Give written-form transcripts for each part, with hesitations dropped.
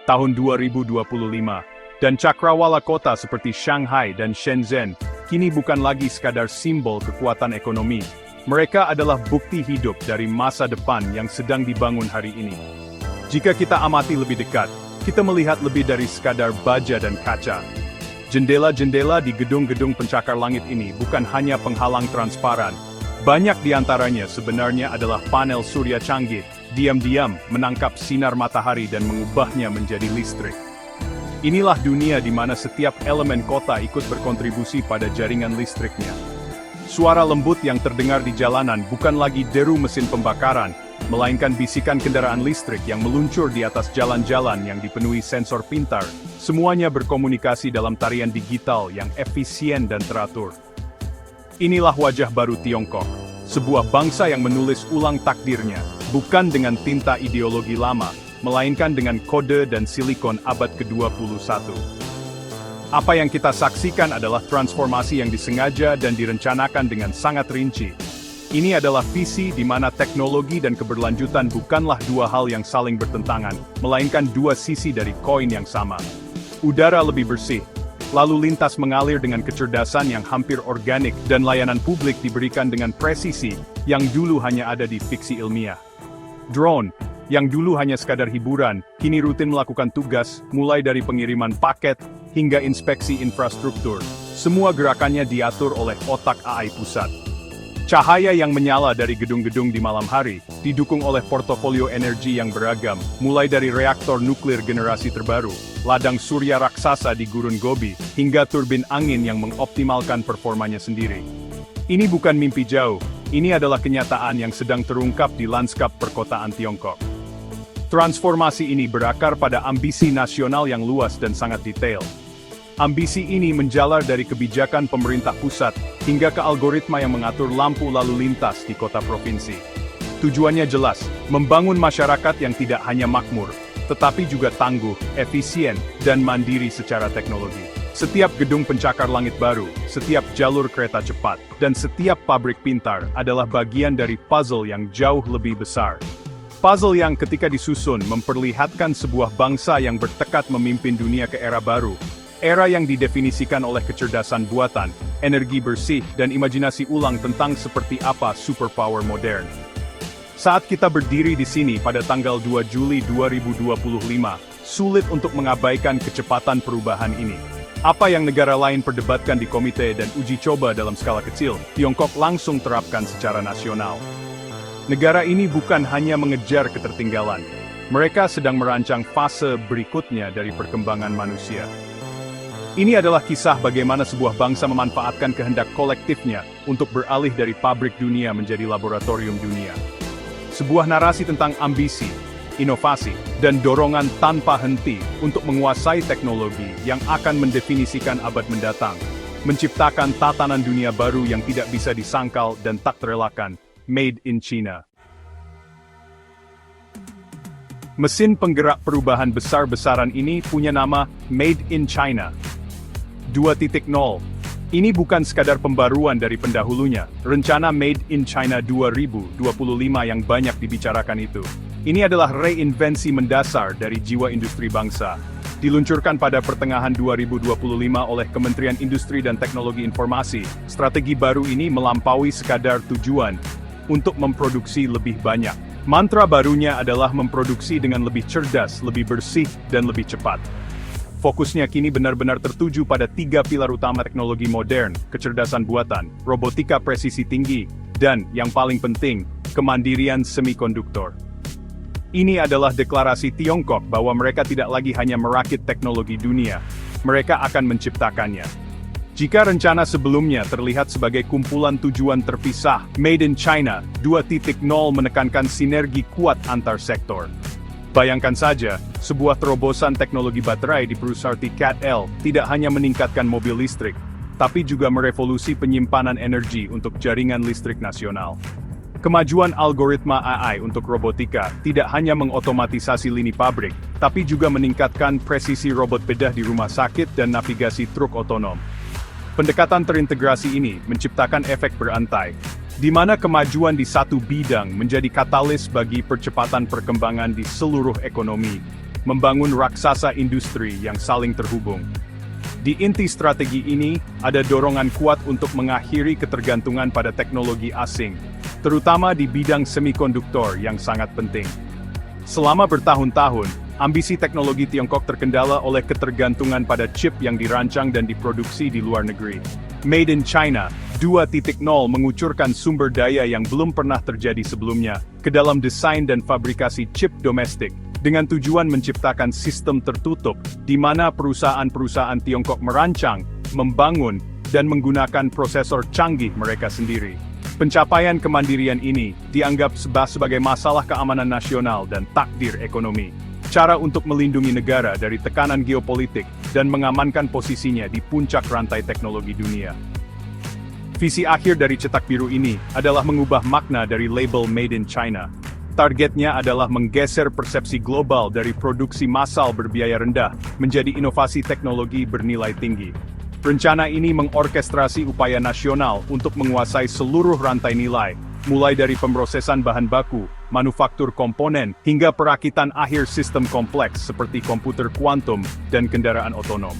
tahun 2025, dan cakrawala kota seperti Shanghai dan Shenzhen kini bukan lagi sekadar simbol kekuatan ekonomi. Mereka adalah bukti hidup dari masa depan yang sedang dibangun hari ini. Jika kita amati lebih dekat, kita melihat lebih dari sekadar baja dan kaca. Jendela-jendela di gedung-gedung pencakar langit ini bukan hanya penghalang transparan. Banyak di antaranya sebenarnya adalah panel surya canggih, diam-diam menangkap sinar matahari dan mengubahnya menjadi listrik. Inilah dunia di mana setiap elemen kota ikut berkontribusi pada jaringan listriknya. Suara lembut yang terdengar di jalanan bukan lagi deru mesin pembakaran, melainkan bisikan kendaraan listrik yang meluncur di atas jalan-jalan yang dipenuhi sensor pintar. Semuanya berkomunikasi dalam tarian digital yang efisien dan teratur. Inilah wajah baru Tiongkok, sebuah bangsa yang menulis ulang takdirnya, bukan dengan tinta ideologi lama, melainkan dengan kode dan silikon abad ke-21. Apa yang kita saksikan adalah transformasi yang disengaja dan direncanakan dengan sangat rinci. Ini adalah visi di mana teknologi dan keberlanjutan bukanlah dua hal yang saling bertentangan, melainkan dua sisi dari koin yang sama. Udara lebih bersih, lalu lintas mengalir dengan kecerdasan yang hampir organik, dan layanan publik diberikan dengan presisi yang dulu hanya ada di fiksi ilmiah. Drone, yang dulu hanya sekadar hiburan, kini rutin melakukan tugas, mulai dari pengiriman paket hingga inspeksi infrastruktur. Semua gerakannya diatur oleh otak AI pusat. Cahaya yang menyala dari gedung-gedung di malam hari, didukung oleh portofolio energi yang beragam, mulai dari reaktor nuklir generasi terbaru, ladang surya raksasa di Gurun Gobi, hingga turbin angin yang mengoptimalkan performanya sendiri. Ini bukan mimpi jauh, ini adalah kenyataan yang sedang terungkap di lanskap perkotaan Tiongkok. Transformasi ini berakar pada ambisi nasional yang luas dan sangat detail. Ambisi ini menjalar dari kebijakan pemerintah pusat, hingga ke algoritma yang mengatur lampu lalu lintas di kota provinsi. Tujuannya jelas, membangun masyarakat yang tidak hanya makmur, tetapi juga tangguh, efisien, dan mandiri secara teknologi. Setiap gedung pencakar langit baru, setiap jalur kereta cepat, dan setiap pabrik pintar adalah bagian dari puzzle yang jauh lebih besar. Puzzle yang ketika disusun memperlihatkan sebuah bangsa yang bertekad memimpin dunia ke era baru. Era yang didefinisikan oleh kecerdasan buatan, energi bersih, dan imajinasi ulang tentang seperti apa superpower modern. Saat kita berdiri di sini pada tanggal 2 Juli 2025, sulit untuk mengabaikan kecepatan perubahan ini. Apa yang negara lain perdebatkan di komite dan uji coba dalam skala kecil, Tiongkok langsung terapkan secara nasional. Negara ini bukan hanya mengejar ketertinggalan, mereka sedang merancang fase berikutnya dari perkembangan manusia. Ini adalah kisah bagaimana sebuah bangsa memanfaatkan kehendak kolektifnya untuk beralih dari pabrik dunia menjadi laboratorium dunia. Sebuah narasi tentang ambisi, inovasi, dan dorongan tanpa henti untuk menguasai teknologi yang akan mendefinisikan abad mendatang, menciptakan tatanan dunia baru yang tidak bisa disangkal dan tak terelakkan, made in China. Mesin penggerak perubahan besar-besaran ini punya nama Made in China 2.0. Ini bukan sekadar pembaruan dari pendahulunya, rencana Made in China 2025 yang banyak dibicarakan itu. Ini adalah reinvensi mendasar dari jiwa industri bangsa. Diluncurkan pada pertengahan 2025 oleh Kementerian Industri dan Teknologi Informasi, strategi baru ini melampaui sekadar tujuan untuk memproduksi lebih banyak. Mantra barunya adalah memproduksi dengan lebih cerdas, lebih bersih, dan lebih cepat. Fokusnya kini benar-benar tertuju pada 3 pilar utama teknologi modern, kecerdasan buatan, robotika presisi tinggi, dan, yang paling penting, kemandirian semikonduktor. Ini adalah deklarasi Tiongkok bahwa mereka tidak lagi hanya merakit teknologi dunia, mereka akan menciptakannya. Jika rencana sebelumnya terlihat sebagai kumpulan tujuan terpisah, Made in China 2.0 menekankan sinergi kuat antar sektor. Bayangkan saja, sebuah terobosan teknologi baterai di perusahaan CATL tidak hanya meningkatkan mobil listrik, tapi juga merevolusi penyimpanan energi untuk jaringan listrik nasional. Kemajuan algoritma AI untuk robotika tidak hanya mengotomatisasi lini pabrik, tapi juga meningkatkan presisi robot bedah di rumah sakit dan navigasi truk otonom. Pendekatan terintegrasi ini menciptakan efek berantai, di mana kemajuan di satu bidang menjadi katalis bagi percepatan perkembangan di seluruh ekonomi, membangun raksasa industri yang saling terhubung. Di inti strategi ini, ada dorongan kuat untuk mengakhiri ketergantungan pada teknologi asing, terutama di bidang semikonduktor yang sangat penting. Selama bertahun-tahun, ambisi teknologi Tiongkok terkendala oleh ketergantungan pada chip yang dirancang dan diproduksi di luar negeri. Made in China 2.0 mengucurkan sumber daya yang belum pernah terjadi sebelumnya ke dalam desain dan fabrikasi chip domestik, dengan tujuan menciptakan sistem tertutup di mana perusahaan-perusahaan Tiongkok merancang, membangun, dan menggunakan prosesor canggih mereka sendiri. Pencapaian kemandirian ini dianggap sebagai masalah keamanan nasional dan takdir ekonomi. Cara untuk melindungi negara dari tekanan geopolitik dan mengamankan posisinya di puncak rantai teknologi dunia. Visi akhir dari cetak biru ini adalah mengubah makna dari label Made in China. Targetnya adalah menggeser persepsi global dari produksi massal berbiaya rendah menjadi inovasi teknologi bernilai tinggi. Rencana ini mengorkestrasi upaya nasional untuk menguasai seluruh rantai nilai, mulai dari pemrosesan bahan baku, manufaktur komponen, hingga perakitan akhir sistem kompleks seperti komputer kuantum dan kendaraan otonom.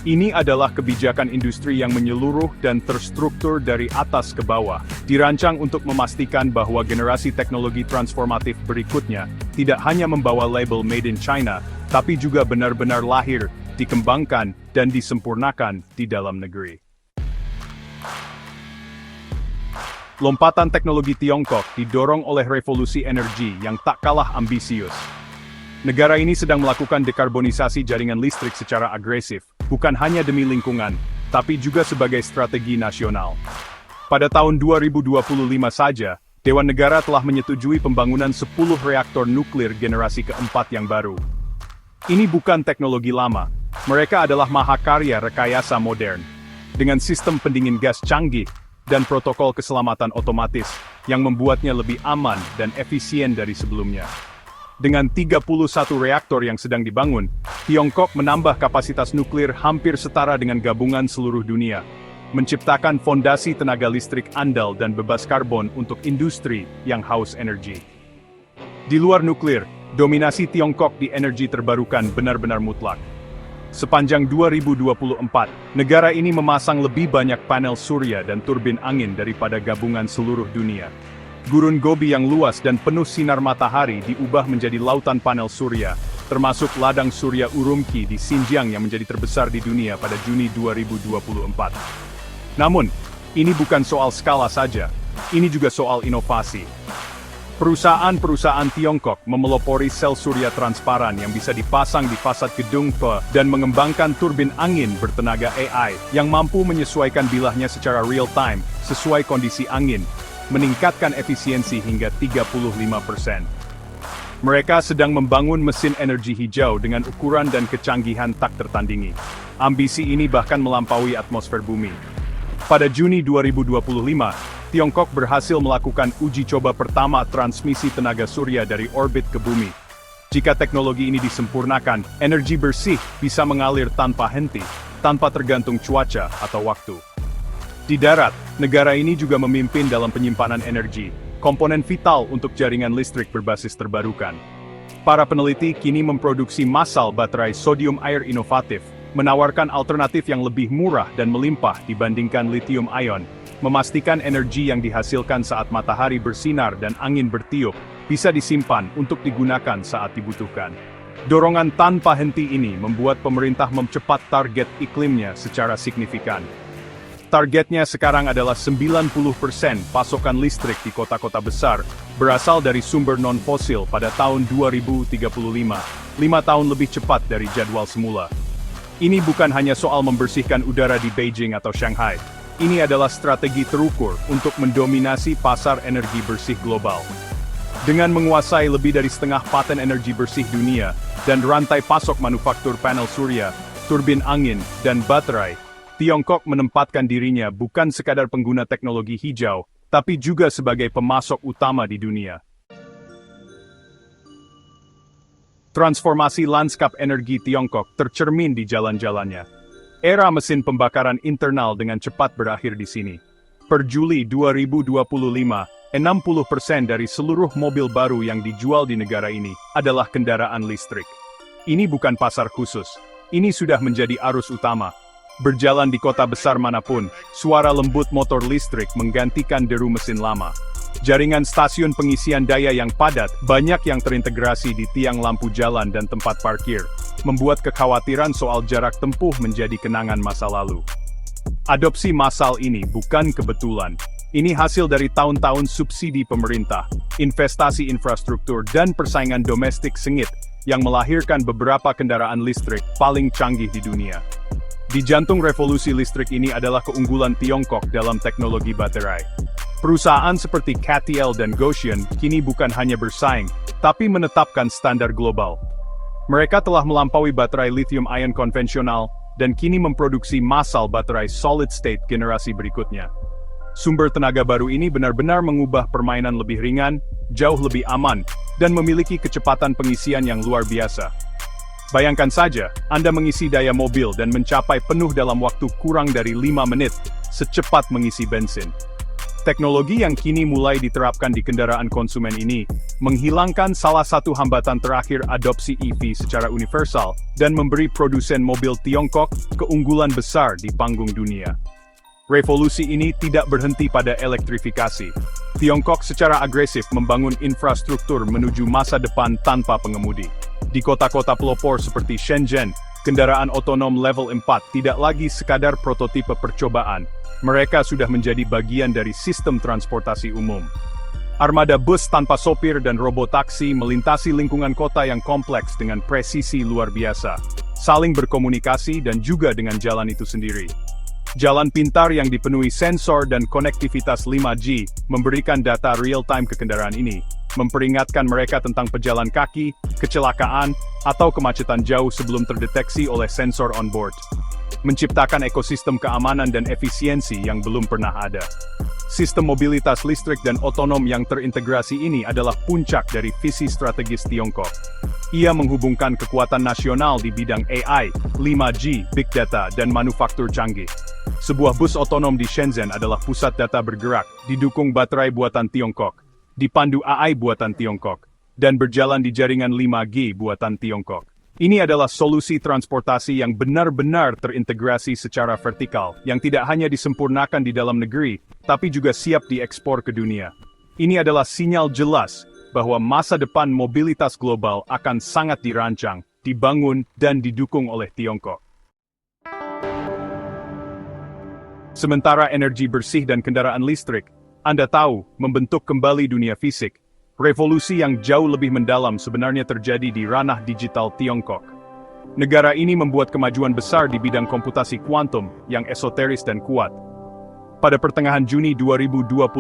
Ini adalah kebijakan industri yang menyeluruh dan terstruktur dari atas ke bawah, dirancang untuk memastikan bahwa generasi teknologi transformatif berikutnya tidak hanya membawa label Made in China, tapi juga benar-benar lahir, dikembangkan, dan disempurnakan di dalam negeri. Lompatan teknologi Tiongkok didorong oleh revolusi energi yang tak kalah ambisius. Negara ini sedang melakukan dekarbonisasi jaringan listrik secara agresif, bukan hanya demi lingkungan, tapi juga sebagai strategi nasional. Pada tahun 2025 saja, Dewan Negara telah menyetujui pembangunan 10 reaktor nuklir generasi keempat yang baru. Ini bukan teknologi lama, mereka adalah mahakarya rekayasa modern, dengan sistem pendingin gas canggih, dan protokol keselamatan otomatis, yang membuatnya lebih aman dan efisien dari sebelumnya. Dengan 31 reaktor yang sedang dibangun, Tiongkok menambah kapasitas nuklir hampir setara dengan gabungan seluruh dunia, menciptakan fondasi tenaga listrik andal dan bebas karbon untuk industri yang haus energi. Di luar nuklir, dominasi Tiongkok di energi terbarukan benar-benar mutlak. Sepanjang 2024, negara ini memasang lebih banyak panel surya dan turbin angin daripada gabungan seluruh dunia. Gurun Gobi yang luas dan penuh sinar matahari diubah menjadi lautan panel surya, termasuk ladang surya Urumqi di Xinjiang yang menjadi terbesar di dunia pada Juni 2024. Namun, ini bukan soal skala saja, ini juga soal inovasi. Perusahaan-perusahaan Tiongkok memelopori sel surya transparan yang bisa dipasang di fasad gedung dan mengembangkan turbin angin bertenaga AI yang mampu menyesuaikan bilahnya secara real-time sesuai kondisi angin, meningkatkan efisiensi hingga 35%. Mereka sedang membangun mesin energi hijau dengan ukuran dan kecanggihan tak tertandingi. Ambisi ini bahkan melampaui atmosfer bumi. Pada Juni 2025, Tiongkok berhasil melakukan uji coba pertama transmisi tenaga surya dari orbit ke bumi. Jika teknologi ini disempurnakan, energi bersih bisa mengalir tanpa henti, tanpa tergantung cuaca atau waktu. Di darat, negara ini juga memimpin dalam penyimpanan energi, komponen vital untuk jaringan listrik berbasis terbarukan. Para peneliti kini memproduksi massal baterai sodium air inovatif, menawarkan alternatif yang lebih murah dan melimpah dibandingkan lithium ion, memastikan energi yang dihasilkan saat matahari bersinar dan angin bertiup bisa disimpan untuk digunakan saat dibutuhkan. Dorongan tanpa henti ini membuat pemerintah mempercepat target iklimnya secara signifikan. Targetnya sekarang adalah 90% pasokan listrik di kota-kota besar berasal dari sumber non-fosil pada tahun 2035, 5 tahun lebih cepat dari jadwal semula. Ini bukan hanya soal membersihkan udara di Beijing atau Shanghai. Ini adalah strategi terukur untuk mendominasi pasar energi bersih global. Dengan menguasai lebih dari setengah paten energi bersih dunia dan rantai pasok manufaktur panel surya, turbin angin, dan baterai, Tiongkok menempatkan dirinya bukan sekadar pengguna teknologi hijau, tapi juga sebagai pemasok utama di dunia. Transformasi lanskap energi Tiongkok tercermin di jalan-jalannya. Era mesin pembakaran internal dengan cepat berakhir di sini. Per Juli 2025, 60% dari seluruh mobil baru yang dijual di negara ini adalah kendaraan listrik. Ini bukan pasar khusus. Ini sudah menjadi arus utama. Berjalan di kota besar manapun, suara lembut motor listrik menggantikan deru mesin lama. Jaringan stasiun pengisian daya yang padat, banyak yang terintegrasi di tiang lampu jalan dan tempat parkir, membuat kekhawatiran soal jarak tempuh menjadi kenangan masa lalu. Adopsi massal ini bukan kebetulan. Ini hasil dari tahun-tahun subsidi pemerintah, investasi infrastruktur dan persaingan domestik sengit, yang melahirkan beberapa kendaraan listrik paling canggih di dunia. Di jantung revolusi listrik ini adalah keunggulan Tiongkok dalam teknologi baterai. Perusahaan seperti CATL dan Gotion kini bukan hanya bersaing, tapi menetapkan standar global. Mereka telah melampaui baterai lithium-ion konvensional, dan kini memproduksi massal baterai solid-state generasi berikutnya. Sumber tenaga baru ini benar-benar mengubah permainan lebih ringan, jauh lebih aman, dan memiliki kecepatan pengisian yang luar biasa. Bayangkan saja, Anda mengisi daya mobil dan mencapai penuh dalam waktu kurang dari 5 menit, secepat mengisi bensin. Teknologi yang kini mulai diterapkan di kendaraan konsumen ini, menghilangkan salah satu hambatan terakhir adopsi EV secara universal, dan memberi produsen mobil Tiongkok keunggulan besar di panggung dunia. Revolusi ini tidak berhenti pada elektrifikasi. Tiongkok secara agresif membangun infrastruktur menuju masa depan tanpa pengemudi. Di kota-kota pelopor seperti Shenzhen, kendaraan otonom level 4 tidak lagi sekadar prototipe percobaan. Mereka sudah menjadi bagian dari sistem transportasi umum. Armada bus tanpa sopir dan robotaksi melintasi lingkungan kota yang kompleks dengan presisi luar biasa, saling berkomunikasi dan juga dengan jalan itu sendiri. Jalan pintar yang dipenuhi sensor dan konektivitas 5G memberikan data real-time ke kendaraan ini, memperingatkan mereka tentang pejalan kaki, kecelakaan, atau kemacetan jauh sebelum terdeteksi oleh sensor on board. Menciptakan ekosistem keamanan dan efisiensi yang belum pernah ada. Sistem mobilitas listrik dan otonom yang terintegrasi ini adalah puncak dari visi strategis Tiongkok. Ia menghubungkan kekuatan nasional di bidang AI, 5G, Big Data, dan manufaktur canggih. Sebuah bus otonom di Shenzhen adalah pusat data bergerak, didukung baterai buatan Tiongkok, dipandu AI buatan Tiongkok, dan berjalan di jaringan 5G buatan Tiongkok. Ini adalah solusi transportasi yang benar-benar terintegrasi secara vertikal, yang tidak hanya disempurnakan di dalam negeri, tapi juga siap diekspor ke dunia. Ini adalah sinyal jelas bahwa masa depan mobilitas global akan sangat dirancang, dibangun, dan didukung oleh Tiongkok. Sementara energi bersih dan kendaraan listrik, Anda tahu, membentuk kembali dunia fisik. Revolusi yang jauh lebih mendalam sebenarnya terjadi di ranah digital Tiongkok. Negara ini membuat kemajuan besar di bidang komputasi kuantum yang esoteris dan kuat. Pada pertengahan Juni 2025,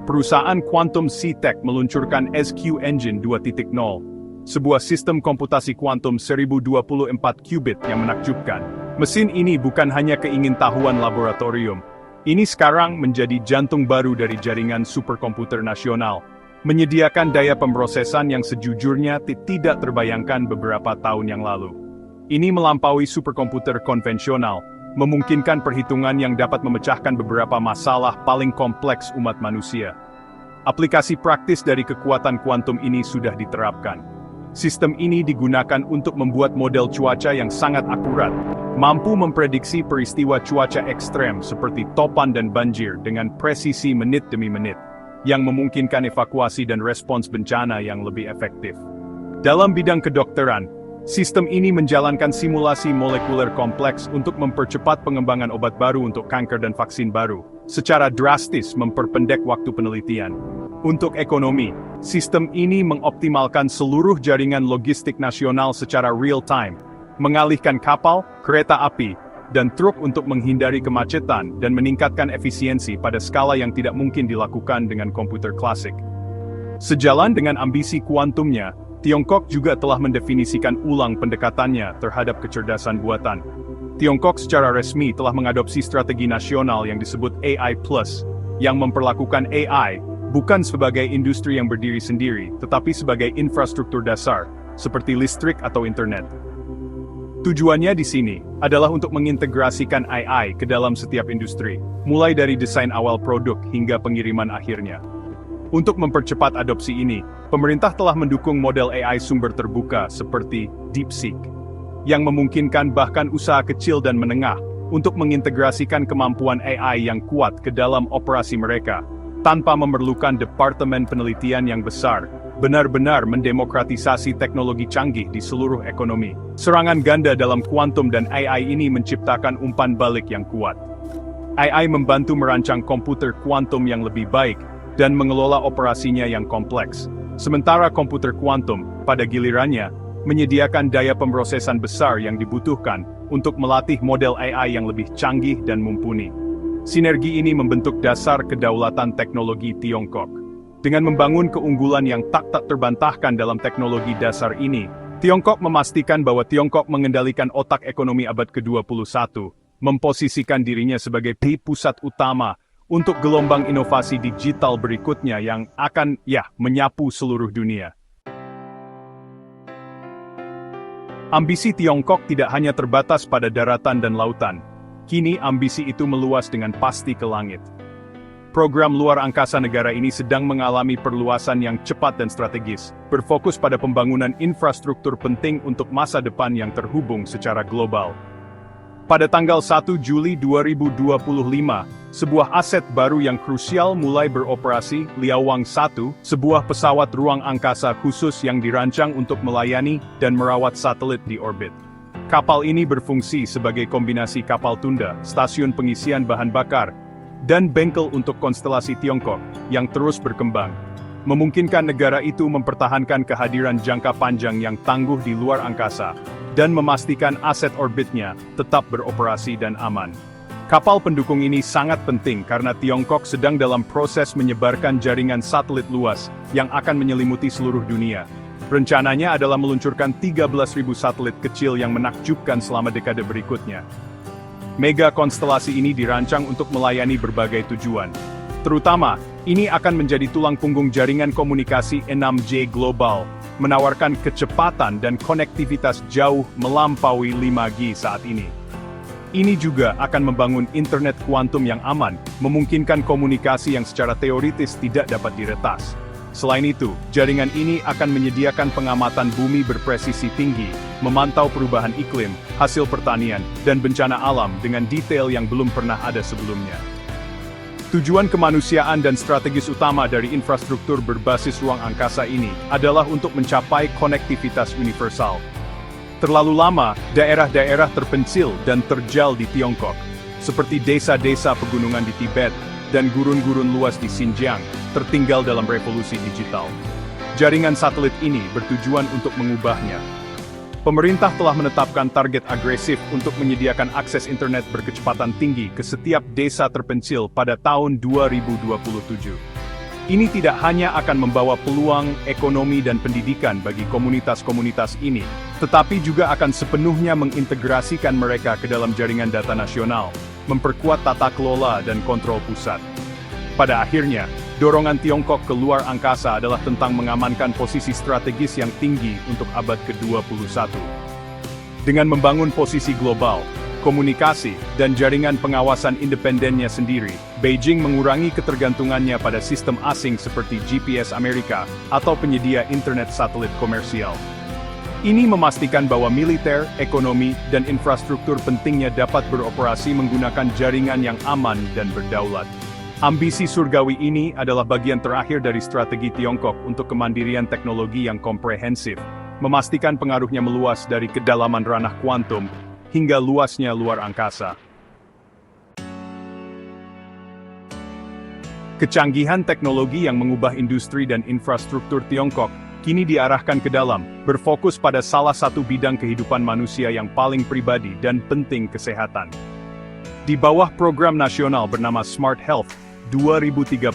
perusahaan Quantum C-Tech meluncurkan SQ Engine 2.0, sebuah sistem komputasi kuantum 1024 qubit yang menakjubkan. Mesin ini bukan hanya keingintahuan laboratorium. Ini sekarang menjadi jantung baru dari jaringan superkomputer nasional, menyediakan daya pemrosesan yang sejujurnya tidak terbayangkan beberapa tahun yang lalu. Ini melampaui superkomputer konvensional, memungkinkan perhitungan yang dapat memecahkan beberapa masalah paling kompleks umat manusia. Aplikasi praktis dari kekuatan kuantum ini sudah diterapkan. Sistem ini digunakan untuk membuat model cuaca yang sangat akurat, mampu memprediksi peristiwa cuaca ekstrem seperti topan dan banjir dengan presisi menit demi menit, yang memungkinkan evakuasi dan respons bencana yang lebih efektif. Dalam bidang kedokteran, sistem ini menjalankan simulasi molekuler kompleks untuk mempercepat pengembangan obat baru untuk kanker dan vaksin baru, secara drastis memperpendek waktu penelitian. Untuk ekonomi, sistem ini mengoptimalkan seluruh jaringan logistik nasional secara real-time, mengalihkan kapal, kereta api, dan truk untuk menghindari kemacetan dan meningkatkan efisiensi pada skala yang tidak mungkin dilakukan dengan komputer klasik. Sejalan dengan ambisi kuantumnya, Tiongkok juga telah mendefinisikan ulang pendekatannya terhadap kecerdasan buatan. Tiongkok secara resmi telah mengadopsi strategi nasional yang disebut AI+, yang memperlakukan AI bukan sebagai industri yang berdiri sendiri, tetapi sebagai infrastruktur dasar, seperti listrik atau internet. Tujuannya di sini adalah untuk mengintegrasikan AI ke dalam setiap industri, mulai dari desain awal produk hingga pengiriman akhirnya. Untuk mempercepat adopsi ini, pemerintah telah mendukung model AI sumber terbuka seperti DeepSeek, yang memungkinkan bahkan usaha kecil dan menengah untuk mengintegrasikan kemampuan AI yang kuat ke dalam operasi mereka, tanpa memerlukan departemen penelitian yang besar, benar-benar mendemokratisasi teknologi canggih di seluruh ekonomi. Serangan ganda dalam kuantum dan AI ini menciptakan umpan balik yang kuat. AI membantu merancang komputer kuantum yang lebih baik dan mengelola operasinya yang kompleks. Sementara komputer kuantum, pada gilirannya, menyediakan daya pemrosesan besar yang dibutuhkan untuk melatih model AI yang lebih canggih dan mumpuni. Sinergi ini membentuk dasar kedaulatan teknologi Tiongkok. Dengan membangun keunggulan yang tak terbantahkan dalam teknologi dasar ini, Tiongkok memastikan bahwa Tiongkok mengendalikan otak ekonomi abad ke-21, memposisikan dirinya sebagai pusat utama untuk gelombang inovasi digital berikutnya yang akan, menyapu seluruh dunia. Ambisi Tiongkok tidak hanya terbatas pada daratan dan lautan. Kini ambisi itu meluas dengan pasti ke langit. Program luar angkasa negara ini sedang mengalami perluasan yang cepat dan strategis, berfokus pada pembangunan infrastruktur penting untuk masa depan yang terhubung secara global. Pada tanggal 1 Juli 2025, sebuah aset baru yang krusial mulai beroperasi, Liaowang 1, sebuah pesawat ruang angkasa khusus yang dirancang untuk melayani dan merawat satelit di orbit. Kapal ini berfungsi sebagai kombinasi kapal tunda, stasiun pengisian bahan bakar, dan bengkel untuk konstelasi Tiongkok yang terus berkembang, memungkinkan negara itu mempertahankan kehadiran jangka panjang yang tangguh di luar angkasa, dan memastikan aset orbitnya tetap beroperasi dan aman. Kapal pendukung ini sangat penting karena Tiongkok sedang dalam proses menyebarkan jaringan satelit luas yang akan menyelimuti seluruh dunia. Rencananya adalah meluncurkan 13.000 satelit kecil yang menakjubkan selama dekade berikutnya. Mega konstelasi ini dirancang untuk melayani berbagai tujuan. Terutama, ini akan menjadi tulang punggung jaringan komunikasi 6G global, menawarkan kecepatan dan konektivitas jauh melampaui 5G saat ini. Ini juga akan membangun internet kuantum yang aman, memungkinkan komunikasi yang secara teoritis tidak dapat diretas. Selain itu, jaringan ini akan menyediakan pengamatan bumi berpresisi tinggi, memantau perubahan iklim, hasil pertanian, dan bencana alam dengan detail yang belum pernah ada sebelumnya. Tujuan kemanusiaan dan strategis utama dari infrastruktur berbasis ruang angkasa ini adalah untuk mencapai konektivitas universal. Terlalu lama, daerah-daerah terpencil dan terjal di Tiongkok, seperti desa-desa pegunungan di Tibet dan gurun-gurun luas di Xinjiang, tertinggal dalam revolusi digital. Jaringan satelit ini bertujuan untuk mengubahnya. Pemerintah telah menetapkan target agresif untuk menyediakan akses internet berkecepatan tinggi ke setiap desa terpencil pada tahun 2027. Ini tidak hanya akan membawa peluang ekonomi dan pendidikan bagi komunitas-komunitas ini, tetapi juga akan sepenuhnya mengintegrasikan mereka ke dalam jaringan data nasional, memperkuat tata kelola dan kontrol pusat. Pada akhirnya, dorongan Tiongkok ke luar angkasa adalah tentang mengamankan posisi strategis yang tinggi untuk abad ke-21. Dengan membangun posisi global, komunikasi, dan jaringan pengawasan independennya sendiri, Beijing mengurangi ketergantungannya pada sistem asing seperti GPS Amerika atau penyedia internet satelit komersial. Ini memastikan bahwa militer, ekonomi, dan infrastruktur pentingnya dapat beroperasi menggunakan jaringan yang aman dan berdaulat. Ambisi surgawi ini adalah bagian terakhir dari strategi Tiongkok untuk kemandirian teknologi yang komprehensif, memastikan pengaruhnya meluas dari kedalaman ranah kuantum hingga luasnya luar angkasa. Kecanggihan teknologi yang mengubah industri dan infrastruktur Tiongkok kini diarahkan ke dalam, berfokus pada salah satu bidang kehidupan manusia yang paling pribadi dan penting, kesehatan. Di bawah program nasional bernama Smart Health 2030,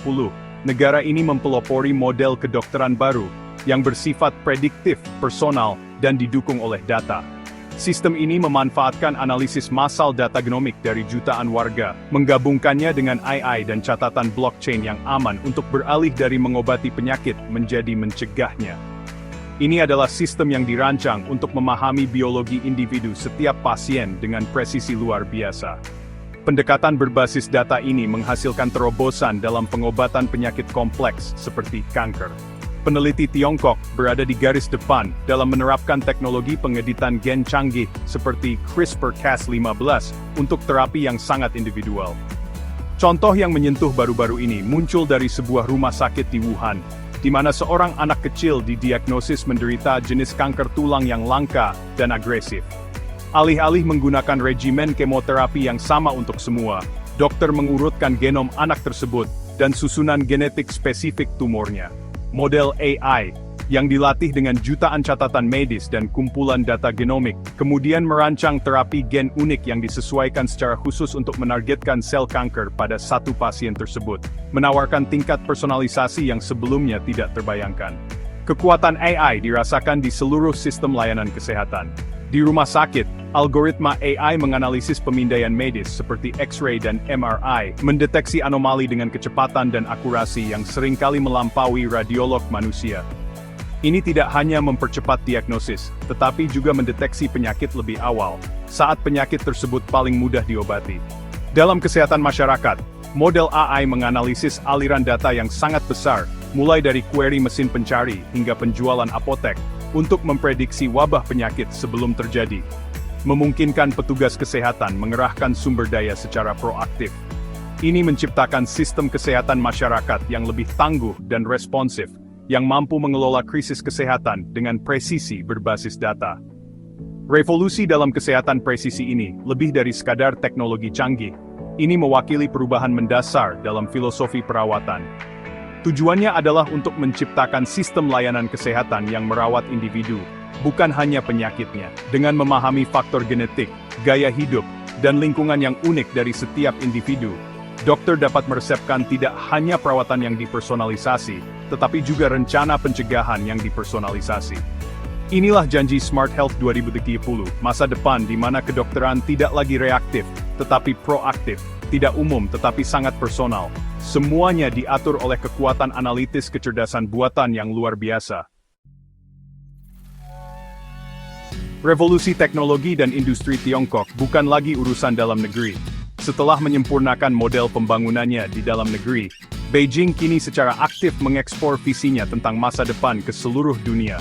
negara ini mempelopori model kedokteran baru yang bersifat prediktif, personal, dan didukung oleh data. Sistem ini memanfaatkan analisis massal data genomik dari jutaan warga, menggabungkannya dengan AI dan catatan blockchain yang aman untuk beralih dari mengobati penyakit menjadi mencegahnya. Ini adalah sistem yang dirancang untuk memahami biologi individu setiap pasien dengan presisi luar biasa. Pendekatan berbasis data ini menghasilkan terobosan dalam pengobatan penyakit kompleks seperti kanker. Peneliti Tiongkok berada di garis depan dalam menerapkan teknologi pengeditan gen canggih seperti CRISPR-Cas15 untuk terapi yang sangat individual. Contoh yang menyentuh baru-baru ini muncul dari sebuah rumah sakit di Wuhan, di mana seorang anak kecil didiagnosis menderita jenis kanker tulang yang langka dan agresif. Alih-alih menggunakan regimen kemoterapi yang sama untuk semua, dokter mengurutkan genom anak tersebut dan susunan genetik spesifik tumornya. Model AI, yang dilatih dengan jutaan catatan medis dan kumpulan data genomik, kemudian merancang terapi gen unik yang disesuaikan secara khusus untuk menargetkan sel kanker pada satu pasien tersebut, menawarkan tingkat personalisasi yang sebelumnya tidak terbayangkan. Kekuatan AI dirasakan di seluruh sistem layanan kesehatan. Di rumah sakit, algoritma AI menganalisis pemindaian medis seperti X-ray dan MRI, mendeteksi anomali dengan kecepatan dan akurasi yang seringkali melampaui radiolog manusia. Ini tidak hanya mempercepat diagnosis, tetapi juga mendeteksi penyakit lebih awal, saat penyakit tersebut paling mudah diobati. Dalam kesehatan masyarakat, model AI menganalisis aliran data yang sangat besar, mulai dari query mesin pencari hingga penjualan apotek, untuk memprediksi wabah penyakit sebelum terjadi. Memungkinkan petugas kesehatan mengerahkan sumber daya secara proaktif. Ini menciptakan sistem kesehatan masyarakat yang lebih tangguh dan responsif, yang mampu mengelola krisis kesehatan dengan presisi berbasis data. Revolusi dalam kesehatan presisi ini lebih dari sekadar teknologi canggih. Ini mewakili perubahan mendasar dalam filosofi perawatan. Tujuannya adalah untuk menciptakan sistem layanan kesehatan yang merawat individu, bukan hanya penyakitnya. Dengan memahami faktor genetik, gaya hidup, dan lingkungan yang unik dari setiap individu, dokter dapat meresepkan tidak hanya perawatan yang dipersonalisasi, tetapi juga rencana pencegahan yang dipersonalisasi. Inilah janji Smart Health 2030, masa depan di mana kedokteran tidak lagi reaktif, tetapi proaktif, tidak umum tetapi sangat personal. Semuanya diatur oleh kekuatan analitis kecerdasan buatan yang luar biasa. Revolusi teknologi dan industri Tiongkok bukan lagi urusan dalam negeri. Setelah menyempurnakan model pembangunannya di dalam negeri, Beijing kini secara aktif mengekspor visinya tentang masa depan ke seluruh dunia.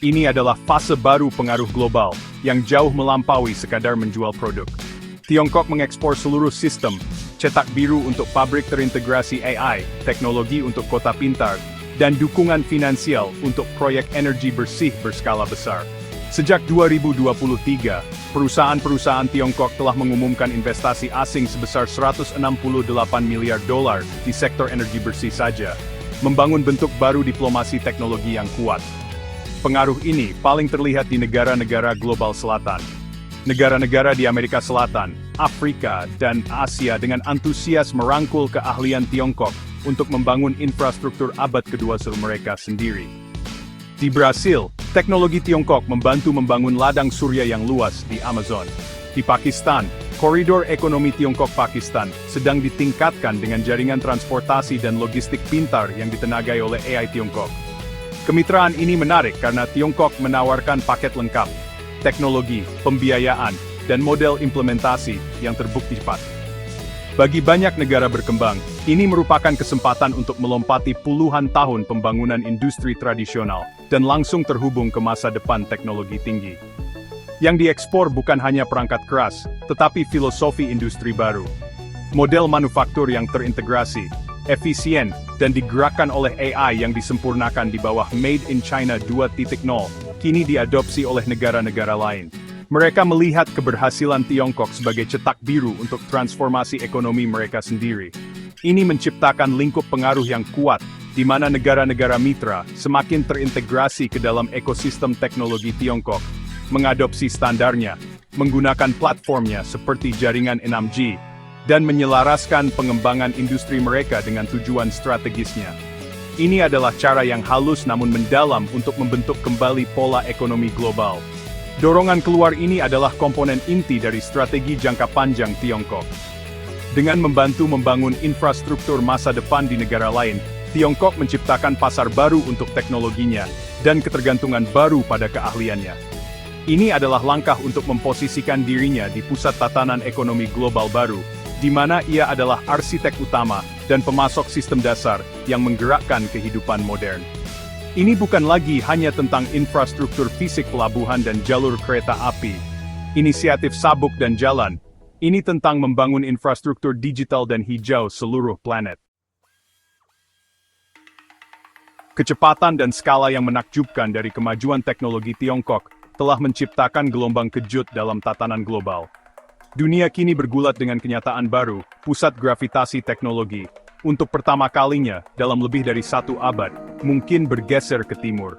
Ini adalah fase baru pengaruh global, yang jauh melampaui sekadar menjual produk. Tiongkok mengekspor seluruh sistem, cetak biru untuk pabrik terintegrasi AI, teknologi untuk kota pintar, dan dukungan finansial untuk proyek energi bersih berskala besar. Sejak 2023, perusahaan-perusahaan Tiongkok telah mengumumkan investasi asing sebesar 168 miliar dolar di sektor energi bersih saja, membangun bentuk baru diplomasi teknologi yang kuat. Pengaruh ini paling terlihat di negara-negara global selatan. Negara-negara di Amerika Selatan, Afrika, dan Asia dengan antusias merangkul keahlian Tiongkok untuk membangun infrastruktur abad kedua mereka sendiri. Di Brasil, teknologi Tiongkok membantu membangun ladang surya yang luas di Amazon. Di Pakistan, koridor ekonomi Tiongkok-Pakistan sedang ditingkatkan dengan jaringan transportasi dan logistik pintar yang ditenagai oleh AI Tiongkok. Kemitraan ini menarik karena Tiongkok menawarkan paket lengkap, teknologi, pembiayaan, dan model implementasi yang terbukti cepat. Bagi banyak negara berkembang, ini merupakan kesempatan untuk melompati puluhan tahun pembangunan industri tradisional dan langsung terhubung ke masa depan teknologi tinggi. Yang diekspor bukan hanya perangkat keras, tetapi filosofi industri baru. Model manufaktur yang terintegrasi, efisien, dan digerakkan oleh AI yang disempurnakan di bawah Made in China 2.0, kini diadopsi oleh negara-negara lain. Mereka melihat keberhasilan Tiongkok sebagai cetak biru untuk transformasi ekonomi mereka sendiri. Ini menciptakan lingkup pengaruh yang kuat, di mana negara-negara mitra semakin terintegrasi ke dalam ekosistem teknologi Tiongkok, mengadopsi standarnya, menggunakan platformnya seperti jaringan 6G, dan menyelaraskan pengembangan industri mereka dengan tujuan strategisnya. Ini adalah cara yang halus namun mendalam untuk membentuk kembali pola ekonomi global. Dorongan keluar ini adalah komponen inti dari strategi jangka panjang Tiongkok. Dengan membantu membangun infrastruktur masa depan di negara lain, Tiongkok menciptakan pasar baru untuk teknologinya, dan ketergantungan baru pada keahliannya. Ini adalah langkah untuk memposisikan dirinya di pusat tatanan ekonomi global baru, di mana ia adalah arsitek utama dan pemasok sistem dasar yang menggerakkan kehidupan modern. Ini bukan lagi hanya tentang infrastruktur fisik pelabuhan dan jalur kereta api, inisiatif sabuk dan jalan. Ini tentang membangun infrastruktur digital dan hijau seluruh planet. Kecepatan dan skala yang menakjubkan dari kemajuan teknologi Tiongkok telah menciptakan gelombang kejut dalam tatanan global. Dunia kini bergulat dengan kenyataan baru, pusat gravitasi teknologi, untuk pertama kalinya dalam lebih dari 1 abad, mungkin bergeser ke timur.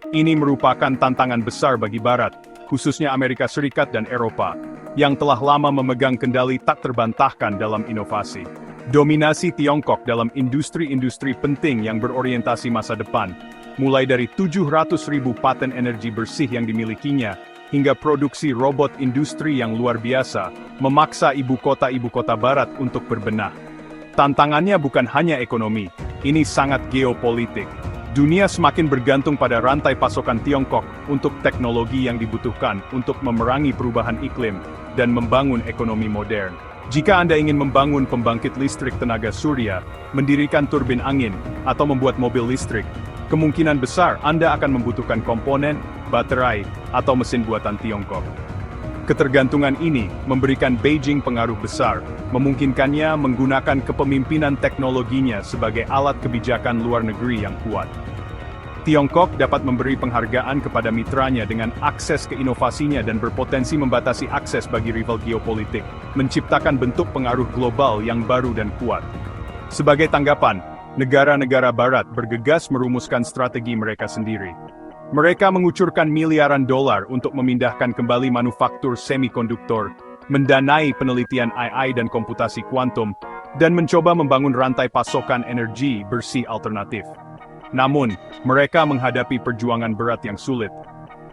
Ini merupakan tantangan besar bagi Barat, khususnya Amerika Serikat dan Eropa, yang telah lama memegang kendali tak terbantahkan dalam inovasi. Dominasi Tiongkok dalam industri-industri penting yang berorientasi masa depan, mulai dari 700.000 paten energi bersih yang dimilikinya, hingga produksi robot industri yang luar biasa, memaksa ibu kota Barat untuk berbenah. Tantangannya bukan hanya ekonomi, ini sangat geopolitik. Dunia semakin bergantung pada rantai pasokan Tiongkok untuk teknologi yang dibutuhkan untuk memerangi perubahan iklim dan membangun ekonomi modern. Jika Anda ingin membangun pembangkit listrik tenaga surya, mendirikan turbin angin, atau membuat mobil listrik, kemungkinan besar Anda akan membutuhkan komponen, baterai, atau mesin buatan Tiongkok. Ketergantungan ini memberikan Beijing pengaruh besar, memungkinkannya menggunakan kepemimpinan teknologinya sebagai alat kebijakan luar negeri yang kuat. Tiongkok dapat memberi penghargaan kepada mitranya dengan akses ke inovasinya dan berpotensi membatasi akses bagi rival geopolitik, menciptakan bentuk pengaruh global yang baru dan kuat. Sebagai tanggapan, negara-negara Barat bergegas merumuskan strategi mereka sendiri. Mereka mengucurkan miliaran dolar untuk memindahkan kembali manufaktur semikonduktor, mendanai penelitian AI dan komputasi kuantum, dan mencoba membangun rantai pasokan energi bersih alternatif. Namun, mereka menghadapi perjuangan berat yang sulit.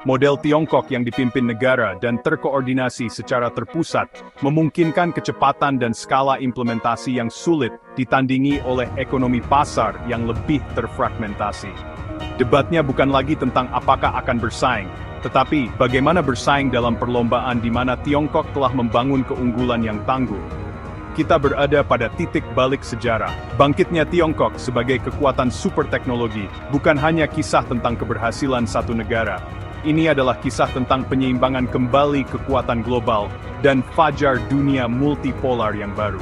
Model Tiongkok yang dipimpin negara dan terkoordinasi secara terpusat memungkinkan kecepatan dan skala implementasi yang sulit ditandingi oleh ekonomi pasar yang lebih terfragmentasi. Debatnya bukan lagi tentang apakah akan bersaing, tetapi bagaimana bersaing dalam perlombaan di mana Tiongkok telah membangun keunggulan yang tangguh. Kita berada pada titik balik sejarah. Bangkitnya Tiongkok sebagai kekuatan super teknologi bukan hanya kisah tentang keberhasilan satu negara. Ini adalah kisah tentang penyeimbangan kembali kekuatan global dan fajar dunia multipolar yang baru.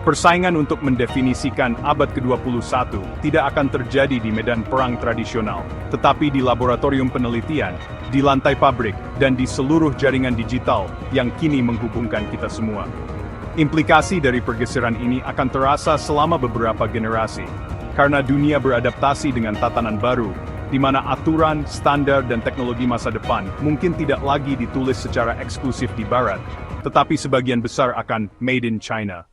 Persaingan untuk mendefinisikan abad ke-21 tidak akan terjadi di medan perang tradisional, tetapi di laboratorium penelitian, di lantai pabrik, dan di seluruh jaringan digital yang kini menghubungkan kita semua. Implikasi dari pergeseran ini akan terasa selama beberapa generasi, karena dunia beradaptasi dengan tatanan baru, di mana aturan, standar, dan teknologi masa depan mungkin tidak lagi ditulis secara eksklusif di Barat, tetapi sebagian besar akan made in China.